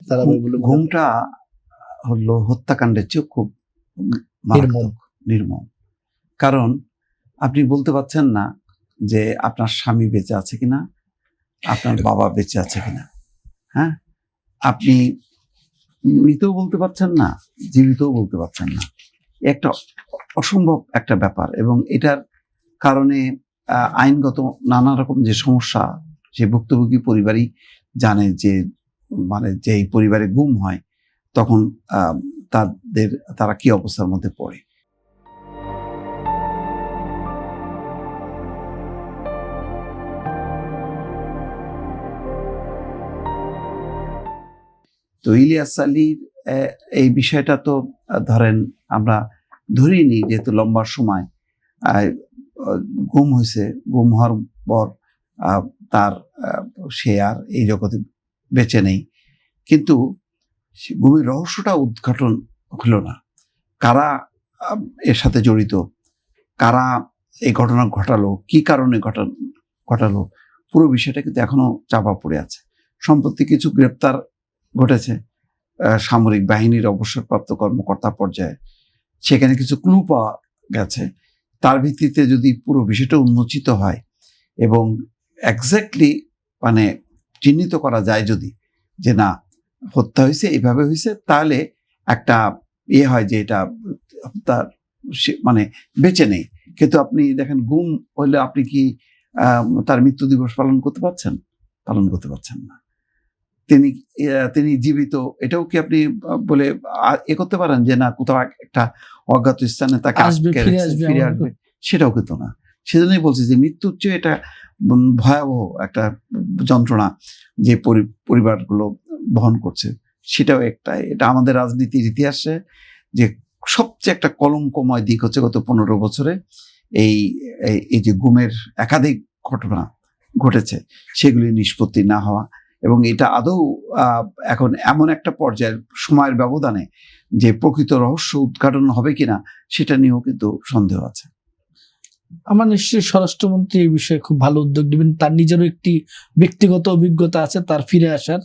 দাঁড়াবে বলে ঘুমটা হলো হত্যাকাণ্ডের চেয়ে খুব নির্মম। কারণ আপনি বলতে পারছেন না যে আপনার স্বামী বেঁচে আছে কিনা, আপনার বাবা বেঁচে আছে কিনা। হ্যাঁ, আপনি মৃতও বলতে পারছেন না, জীবিতও বলতে পারছেন না। একটা অসম্ভব একটা ব্যাপার। এবং এটার কারণে আইনগত নানা রকম যে সমস্যা সে ভুক্তভোগী পরিবারই জানে, যে মানে যেই পরিবারে গুম হয় তখন তারা কি অবস্থার মধ্যে পড়ে। তো ইলিয়াস আলীর এই বিষয়টা তো ধরেন আমরা ধরেই নিই, যেহেতু লম্বা সময় গুম হয়েছে, গুম হওয়ার পর তার সে আর এই জগতে বেঁচে নেই, কিন্তু গুমের রহস্যটা উদ্ঘাটন হলো না। কারা এর সাথে জড়িত, কারা এই ঘটনা ঘটালো, কি কারণে ঘটালো, পুরো বিষয়টা কিন্তু এখনো চাপা পড়ে আছে। সম্প্রতি কিছু গ্রেপ্তার ঘটেছে সামরিক বাহিনীর অবসরপ্রাপ্ত কর্মকর্তা পর্যায়ে, সেখানে কিছু ক্লু পাওয়া গেছে। তার ভিত্তিতে যদি পুরো বিষয়টা উন্মোচিত হয় এবং এক্স্যাক্টলি মানে চিহ্নিত করা যায় যদি যে না হত্যা হয়েছে, এইভাবে হয়েছে, তাহলে একটা হয় যে এটা তার মানে বেঁচে নেই। কিন্তু আপনি দেখেন গুম হইলে আপনি কি তার মৃত্যু দিবস পালন করতে পারছেন না। তিনি জীবিত, এটাও কি আপনি বলে করতে পারেন যে না কোথাও একটা অজ্ঞাত স্থানে তাকে ফিরে আসবে? সেটাও কিন্তু না। সেজন্যই বলছি যে মৃত্যুর চেয়ে এটা ভয়াবহ একটা যন্ত্রণা যে পরিবারগুলো বহন করছে, সেটাও এটা আমাদের রাজনীতির ইতিহাসে যে সবচেয়ে একটা কলঙ্কময় দিক হচ্ছে গত 15 বছরে এই যে গুমের একাধিক ঘটনা ঘটেছে, সেগুলি নিষ্পত্তি না হওয়া, এবং এটা আদৌ এখন এমন একটা পর্যায়ের সময়ের ব্যবধানে যে প্রকৃত রহস্য উদ্ঘাটন হবে কিনা সেটা নিয়েও কিন্তু সন্দেহ আছে। আমার নিশ্চয়ই স্বরাষ্ট্রমন্ত্রী এই বিষয়ে খুব ভালো উদ্যোগ নেবেন। তার নিজেরও একটি ব্যক্তিগত অভিজ্ঞতা আছে তার ফিরে আসার।